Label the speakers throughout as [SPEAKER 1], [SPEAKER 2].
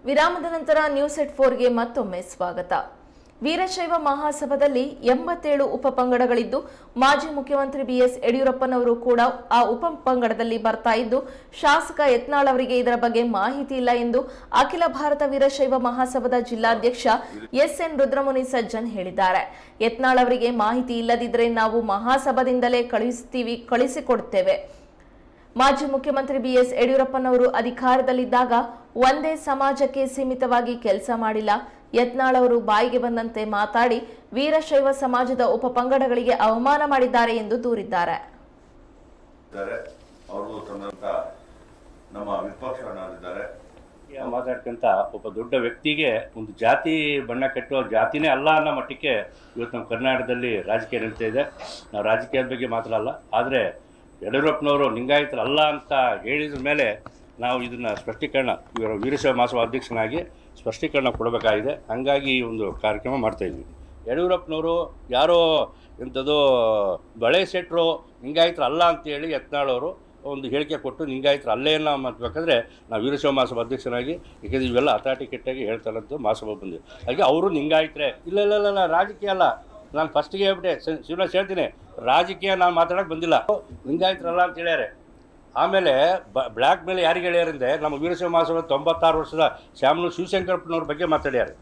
[SPEAKER 1] ವಿರಾಮದ ನಂತರ ನ್ಯೂಸ್ ಎಟ್ 4ಗೆ ಮತ್ತೊಮ್ಮೆ ಸ್ವಾಗತ. ವೀರಶೈವ ಮಹಾಸಭಾದಲ್ಲಿ 87 ಉಪಪಂಗಡಗಳಿದ್ದು ಮಾಜಿ ಮುಖ್ಯಮಂತ್ರಿ ಬಿಎಸ್ ಯಡಿಯೂರಪ್ಪನವರು ಕೂಡ ಆ ಉಪಪಂಗಡದಲ್ಲಿ ಬರ್ತಾ ಇದ್ದು ಶಾಸಕ ಯತ್ನಾಳ್ ಅವರಿಗೆ ಇದರ ಬಗ್ಗೆ ಮಾಹಿತಿ ಇಲ್ಲ ಎಂದು ಅಖಿಲ ಭಾರತ ವೀರಶೈವ ಮಹಾಸಭಾದ ಜಿಲ್ಲಾಧ್ಯಕ್ಷ ಎಸ್ಎನ್ ರುದ್ರಮುನಿ ಸಜ್ಜನ್ ಹೇಳಿದ್ದಾರೆ. ಯತ್ನಾಳ್ ಅವರಿಗೆ ಮಾಹಿತಿ ಇಲ್ಲದಿದ್ದರೆ ನಾವು ಮಹಾಸಭಾದಿಂದಲೇ ಕಳಿಸಿಕೊಡುತ್ತೇವೆ. ಮಾಜಿ ಮುಖ್ಯಮಂತ್ರಿ ಬಿಎಸ್ ಯಡಿಯೂರಪ್ಪನವರು ಅಧಿಕಾರದಲ್ಲಿದ್ದಾಗ ಒಂದೇ ಸಮಾಜಕ್ಕೆ ಸೀಮಿತವಾಗಿ ಕೆಲಸ ಮಾಡಿಲ್ಲ. ಯತ್ನಾಳ್ ಅವರು ಬಾಯಿಗೆ ಬಂದಂತೆ ಮಾತಾಡಿ ವೀರಶೈವ ಸಮಾಜದ ಉಪಪಂಗಡಗಳಿಗೆ ಅವಮಾನ ಮಾಡಿದ್ದಾರೆ ಎಂದು ದೂರಿದ್ದಾರೆ.
[SPEAKER 2] ಮಾತಾಡ್ಕಂತ ಒಬ್ಬ ದೊಡ್ಡ ವ್ಯಕ್ತಿಗೆ ಒಂದು ಜಾತಿ ಬಣ್ಣ ಕಟ್ಟುವ ಜಾತಿನೇ ಅಲ್ಲ ಅನ್ನೋ ಮಟ್ಟಕ್ಕೆ ಇವತ್ತು ನಮ್ಮ ಕರ್ನಾಟಕದಲ್ಲಿ ರಾಜಕೀಯ ನಡೀತಾ ಇದೆ. ನಾವು ರಾಜಕೀಯದ ಬಗ್ಗೆ ಮಾತ್ರ ಅಲ್ಲ, ಆದರೆ ಯಡಿಯೂರಪ್ಪನವರು ಲಿಂಗಾಯತರಲ್ಲ ಅಂತ ಹೇಳಿದ ಮೇಲೆ ನಾವು ಇದನ್ನು ಸ್ಪಷ್ಟೀಕರಣ ವೀರಶೈವ ಮಹಾಸಭಾ ಅಧ್ಯಕ್ಷನಾಗಿ ಸ್ಪಷ್ಟೀಕರಣ ಕೊಡಬೇಕಾಗಿದೆ. ಹಂಗಾಗಿ ಈ ಒಂದು ಕಾರ್ಯಕ್ರಮ ಮಾಡ್ತಾಯಿದ್ವಿ. ಯಡಿಯೂರಪ್ಪನವರು ಯಾರೋ ಎಂಥದ್ದು ಬಳೆ ಸೆಟ್ರು ಲಿಂಗಾಯತರು ಅಲ್ಲ ಅಂತೇಳಿ ಯತ್ನಾಳ್ ಅವರು ಒಂದು ಹೇಳಿಕೆ ಕೊಟ್ಟು ಲಿಂಗಾಯತರು ಅಲ್ಲೇ ಇಲ್ಲ ಮಾಡಬೇಕಾದ್ರೆ ನಾವು ವೀರಶೈವ ಮಹಾಸಭಾ ಅಧ್ಯಕ್ಷನಾಗಿ ಯಾಕೆಂದರೆ ಇವೆಲ್ಲ ಅಥಾರಿಟಿ ಕೆಟ್ಟಾಗಿ ಹೇಳ್ತಾರಂತ ಮಹಾಸಭಾ ಬಂದಿದೆ. ಹಾಗೆ ಅವರು ಲಿಂಗಾಯತರೇ ಇಲ್ಲ ರಾಜಕೀಯ ಅಲ್ಲ. ನಾನು ಫಸ್ಟಿಗೆ ಹೇಳ್ಬಿಟ್ಟೆ, ಶ್ರೀನಿವಾಸ್ ಹೇಳ್ತೀನಿ, ರಾಜಕೀಯ ನಾನು ಮಾತಾಡೋಕ್ಕೆ ಬಂದಿಲ್ಲ, ಲಿಂಗಾಯತರಲ್ಲ ಅಂತ ಹೇಳ್ಯಾರೆ. ಆಮೇಲೆ ಬ್ಲ್ಯಾಕ್ ಮೇಲೆ ಯಾರಿಗೆ ಹೇಳ್ಯಾರಂದರೆ ನಮ್ಮ ವೀರಶೈವ ಮಹಾಸಭಾ 96 ವರ್ಷದ ಶ್ಯಾಮನು ಶಿವಶಂಕರಪ್ಪನವ್ರ ಬಗ್ಗೆ ಮಾತಾಡ್ಯಾರೆ.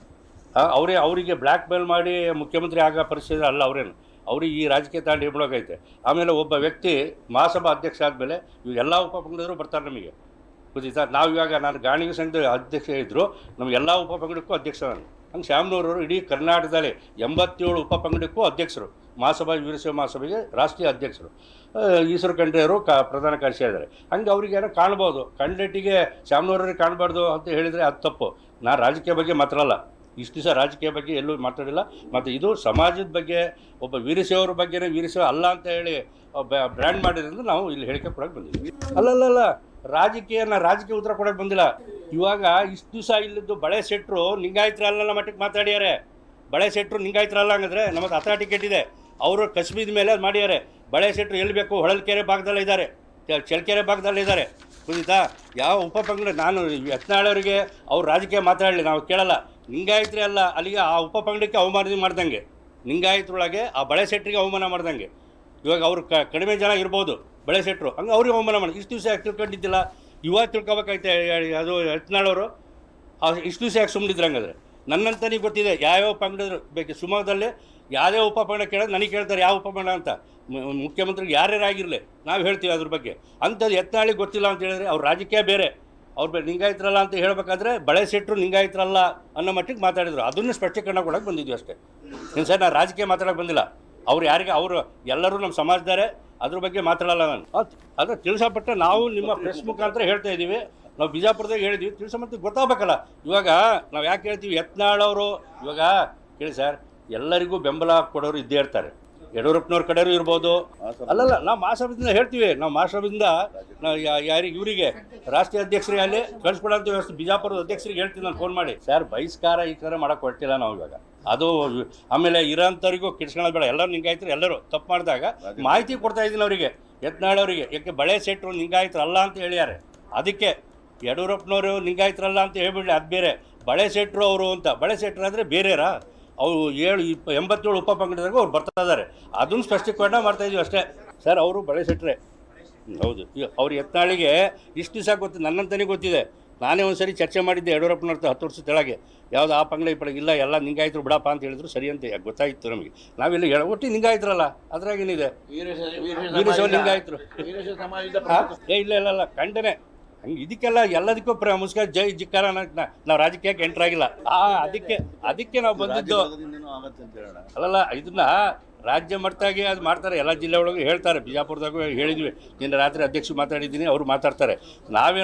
[SPEAKER 2] ಅವರಿಗೆ ಬ್ಲ್ಯಾಕ್ ಮೇಲ್ ಮಾಡಿ ಮುಖ್ಯಮಂತ್ರಿ ಆಗೋ ಪರಿಸ್ಥಿತಿ ಅಲ್ಲ ಅವರೇನು, ಅವ್ರಿಗೆ ಈ ರಾಜಕೀಯ ತಾಂಡಿ ಬಿಡೋಕೈತೆ. ಆಮೇಲೆ ಒಬ್ಬ ವ್ಯಕ್ತಿ ಮಹಾಸಭಾ ಅಧ್ಯಕ್ಷ ಆದಮೇಲೆ ಇವು ಎಲ್ಲ ಉಪಪಂಗಡರು ಬರ್ತಾರೆ ನಮಗೆ ಗೊತ್ತಿತ್ತಾ. ನಾವು ಇವಾಗ ನಾನು ಗಾಣಿಗ ಸಂಘದ ಅಧ್ಯಕ್ಷ ಇದ್ದರು, ನಮ್ಗೆ ಎಲ್ಲ ಉಪಪಂಗಡಕ್ಕೂ ಅಧ್ಯಕ್ಷ ನಾನು. ಹಂಗೆ ಶ್ಯಾಮನೂರವರು ಇಡೀ ಕರ್ನಾಟಕದಲ್ಲಿ 87 ಉಪಪಂಗಡಕ್ಕೂ ಅಧ್ಯಕ್ಷರು, ಮಹಾಸಭಾ ವೀರಶೈವ ಮಹಾಸಭೆಗೆ ರಾಷ್ಟ್ರೀಯ ಅಧ್ಯಕ್ಷರು. ಈಶ್ವರ ಖಂಡ್ರೆಯವರು ಪ್ರಧಾನ ಕಾರ್ಯದರ್ಶಿ ಇದ್ದಾರೆ. ಹಂಗೆ ಅವ್ರಿಗೆ ಏನೋ ಕಾಣ್ಬೋದು, ಕಂಡಟ್ಟಿಗೆ ಶ್ಯಾಮನೂರವ್ರಿಗೆ ಕಾಣಬಾರ್ದು ಅಂತ ಹೇಳಿದರೆ ಅದು ತಪ್ಪು. ನಾನು ರಾಜಕೀಯ ಬಗ್ಗೆ ಮಾತಾಡಲ್ಲ, ಇಷ್ಟು ದಿವಸ ರಾಜಕೀಯ ಬಗ್ಗೆ ಎಲ್ಲೂ ಮಾತಾಡಿಲ್ಲ. ಮತ್ತು ಇದು ಸಮಾಜದ ಬಗ್ಗೆ ಒಬ್ಬ ವೀರಶೈವರ ಬಗ್ಗೆನೇ ವೀರಶೈವ ಅಲ್ಲ ಅಂತ ಹೇಳಿ ಬ್ರ್ಯಾಂಡ್ ಮಾಡಿದ್ರಿಂದ ನಾವು ಇಲ್ಲಿ ಹೇಳಿಕೆ ಕೊಡೋಕೆ ಬಂದಿದ್ವಿ. ಅಲ್ಲಲ್ಲ ರಾಜಕೀಯ ಉತ್ತರ ಕೊಡೋಕೆ ಬಂದಿಲ್ಲ. ಇವಾಗ ಇಷ್ಟು ದಿವಸ ಇಲ್ಲಿದ್ದು ಬಳೆ ಸೆಟ್ರು ಲಿಂಗಾಯತರಲ್ಲ ಮಟ್ಟಕ್ಕೆ ಮಾತಾಡ್ಯಾರೆ. ಬಳೆ ಸೆಟ್ರು ಲಿಂಗಾಯತರಲ್ಲ ಹಂಗಂದ್ರೆ ನಮ್ಮದು ಅಥಾರಿಟಿ ಕೆಟ್ಟಿದೆ. ಅವರು ಕಸ್ಬಿದ ಮೇಲೆ ಅದು ಮಾಡ್ಯಾರೆ. ಬಳೆ ಸೆಟ್ರು ಎಲ್ಲಿ ಬೇಕು, ಹೊಳಲ್ಕೆರೆ ಭಾಗದಲ್ಲೇ ಇದ್ದಾರೆ, ಚಳ್ಳಕೆರೆ ಭಾಗದಲ್ಲೇ ಇದ್ದಾರೆ ಗೊತ್ತಾ. ಯಾವ ಉಪಪಂಗಡ ನಾನು ಯತ್ನಾಳವರಿಗೆ ಅವ್ರು ರಾಜಕೀಯ ಮಾತಾಡಲಿ ನಾವು ಕೇಳಲ್ಲ. ಲಿಂಗಾಯತರೇ ಅಲ್ಲ, ಅಲ್ಲಿಗೆ ಆ ಉಪಪಂಗಡಕ್ಕೆ ಅವಮಾನ ಮಾಡ್ದಂಗೆ, ಲಿಂಗಾಯತರೊಳಗೆ ಆ ಬಳೆ ಸೆಟ್ರಿಗೆ ಅವಮಾನ ಮಾಡ್ದಂಗೆ. ಇವಾಗ ಅವರು ಕಡಿಮೆ ಜನ ಇರ್ಬೋದು ಬಳೆ ಸೆಟ್ರು, ಹಂಗೆ ಅವ್ರಿಗೆ ಅವಮಾನ ಮಾಡಿ ಇಷ್ಟು ದಿವಸ ಯಾಕೆ ತಿಳ್ಕೊಂಡಿದ್ದಿಲ್ಲ, ಇವಾಗ ತಿಳ್ಕೊಬೇಕೈತೆ. ಅದು ಯತ್ನಾಳವರು ಇಷ್ಟು ದಿವಸ ಯಾಕೆ ಸುಮ್ಮನಿದ್ರು? ಹಂಗಾದ್ರೆ ನನ್ನಂತನೇ ಗೊತ್ತಿದೆ ಯಾವ್ಯಾವ ಪಂಗಡ ಬೇಕು. ಶಿವಮೊಗ್ಗದಲ್ಲಿ ಯಾವುದೇ ಉಪಪಂಗಡ ಕೇಳೋದು ನನಗೆ ಕೇಳ್ತಾರೆ ಯಾವ ಉಪಪಂಗಡ ಅಂತ. ಮುಖ್ಯಮಂತ್ರಿಗೆ ಯಾರ್ಯಾರಾಗಿರಲಿ ನಾವು ಹೇಳ್ತೀವಿ ಅದ್ರ ಬಗ್ಗೆ. ಅಂಥದ್ದು ಯತ್ನಾಳಿಗೆ ಗೊತ್ತಿಲ್ಲ ಅಂತ ಹೇಳಿದ್ರೆ ಅವ್ರ ರಾಜಕೀಯ ಬೇರೆ, ಅವ್ರು ಲಿಂಗಾಯತರಲ್ಲ ಅಂತ ಹೇಳಬೇಕಾದ್ರೆ ಬಳೆ ಸೆಟ್ರು ಲಿಂಗಾಯತರಲ್ಲ ಅನ್ನೋ ಮಟ್ಟಿಗೆ ಮಾತಾಡಿದ್ರು. ಅದನ್ನು ಸ್ಪಷ್ಟೀಕರಣ ಕೊಡೋಕೆ ಬಂದಿದ್ವಿ ಅಷ್ಟೇ. ಇನ್ನು ಸರ್ ನಾನು ರಾಜಕೀಯ ಮಾತಾಡೋಕೆ ಬಂದಿಲ್ಲ. ಅವ್ರು ಯಾರಿಗೆ ಅವರು ಎಲ್ಲರೂ ನಮ್ಮ ಸಮಾಜದಾರೆ, ಅದ್ರ ಬಗ್ಗೆ ಮಾತಾಡಲ್ಲ ನಾನು. ಅದು ತಿಳಿಸಪಟ್ಟ ನಾವು ನಿಮ್ಮ ಪ್ರೆಸ್ ಮುಖಾಂತರ ಹೇಳ್ತಾ ಇದ್ದೀವಿ. ನಾವು ಬಿಜಾಪುರದಾಗ ಹೇಳಿದ್ವಿ, ತಿಳಿಸೋ ಗೊತ್ತಾಗಬೇಕಲ್ಲ. ಇವಾಗ ನಾವು ಯಾಕೆ ಹೇಳ್ತೀವಿ, ಯತ್ನಾಳ್ ಅವರು ಇವಾಗ ಕೇಳಿ ಸರ್, ಎಲ್ಲರಿಗೂ ಬೆಂಬಲ ಕೊಡೋರು ಇದ್ದೇ ಇರ್ತಾರೆ. ಯಡಿಯೂರಪ್ಪನವ್ರ ಕಡೆಯವರು ಇರ್ಬೋದು. ಅಲ್ಲಲ್ಲ ನಾವು ಮಹಾಸಭೆಯಿಂದ ಹೇಳ್ತೀವಿ, ನಾವು ಮಹಾಸಭೆಯಿಂದ ನಾವು ಯಾರಿಗೆ ಇವರಿಗೆ ರಾಷ್ಟ್ರೀಯ ಅಧ್ಯಕ್ಷರಿಗೆ ಅಲ್ಲಿ ಕಳಿಸ್ಕೊಡೋಂಥ ವ್ಯವಸ್ಥೆ ಬಿಜಾಪುರದ ಅಧ್ಯಕ್ಷರಿಗೆ ಹೇಳ್ತೀನಿ ನಾನು ಫೋನ್ ಮಾಡಿ. ಸರ್ ಬಹಿಷ್ಕಾರ ಈ ಥರ ಮಾಡೋಕ್ಕೆ ಹೊರಟಿಲ್ಲ ನಾವು ಇವಾಗ. ಅದು ಆಮೇಲೆ ಇರೋಂಥವ್ರಿಗೂ ಕಿಡ್ಸ್ಕೊಳ್ಳೋದು ಬೇಡ. ಎಲ್ಲರೂ ಲಿಂಗಾಯತರು ಎಲ್ಲರೂ ತಪ್ಪು ಮಾಡಿದಾಗ ಮಾಹಿತಿ ಕೊಡ್ತಾ ಇದ್ದೀನಿ ಅವರಿಗೆ, ಯತ್ನಾಳ್ ಅವರಿಗೆ. ಯಾಕೆ ಬಳೆ ಸೆಟ್ರು ಲಿಂಗಾಯತರು ಅಲ್ಲ ಅಂತ ಹೇಳ್ಯಾರೆ. ಅದಕ್ಕೆ ಯಡಿಯೂರಪ್ಪನವರು ಲಿಂಗಾಯತರಲ್ಲ ಅಂತ ಹೇಳ್ಬಿಡ್ಲಿ, ಅದು ಬೇರೆ. ಬಳೆ ಸೆಟ್ರು ಅವರು ಅಂತ, ಬಳೆ ಸೆಟ್ರು ಅಂದರೆ ಬೇರೆರಾ? ಅವರು 87 ಉಪಪಂಗಡದಾಗ ಅವ್ರು ಬರ್ತಾ ಇದ್ದಾರೆ. ಅದನ್ನು ಸ್ಪಷ್ಟೀಕರಣ ಮಾಡ್ತಾಯಿದ್ವಿ ಅಷ್ಟೇ. ಸರ್ ಅವರು ಬಳೆ ಸೆಟ್ರೆ ಹೌದು. ಅವ್ರು ಯತ್ನಾಳಿಗೆ ಇಷ್ಟು ದಿವಸ ಗೊತ್ತು, ನನ್ನಂತನೇ ಗೊತ್ತಿದೆ. ನಾನೇ ಒಂದು ಸರಿ ಚರ್ಚೆ ಮಾಡಿದ್ದೆ ಯಡಿಯೂರಪ್ಪನವ್ರ 10 ವರ್ಷದ ಕೆಳಗೆ. ಯಾವುದು ಆ ಪಂಗಡ ಈ ಪಂಗಡ ಇಲ್ಲ, ಎಲ್ಲ ಲಿಂಗಾಯತರು ಬಿಡಪ್ಪ ಅಂತ ಹೇಳಿದ್ರು. ಸರಿ ಅಂತ ಗೊತ್ತಾಯಿತು ನಮಗೆ. ನಾವೆಲ್ಲ ಒಟ್ಟು ಲಿಂಗಾಯತರಲ್ಲ, ಅದ್ರಾಗೇನಿದೆ ವೀರಶೈವ ಲಿಂಗಾಯತರು ಇಲ್ಲ ಖಂಡನೆ. ಹಂಗೆ ಇದಕ್ಕೆಲ್ಲ ಎಲ್ಲದಕ್ಕೂ ಮುಸ್ಕ ಜೈ ಜಿಕ್ಕಾರ ನಾವು ರಾಜಕೀಯಕ್ಕೆ ಎಂಟ್ರ್ ಆಗಿಲ್ಲ. ಅದಕ್ಕೆ ನಾವು ಬಂದಿದ್ದು. ಅಲ್ಲಲ್ಲ ಇದನ್ನ ರಾಜ್ಯ ಮಟ್ಟದಾಗೆ ಅದು ಮಾಡ್ತಾರೆ, ಎಲ್ಲ ಜಿಲ್ಲೆ ಒಳಗೆ ಹೇಳ್ತಾರೆ. ಬಿಜಾಪುರದಾಗೂ ಹೇಳಿದ್ವಿ, ನಿನ್ನೆ ರಾತ್ರಿ ಅಧ್ಯಕ್ಷರು ಮಾತಾಡಿದ್ದೀನಿ, ಅವರು ಮಾತಾಡ್ತಾರೆ. ನಾವೇನು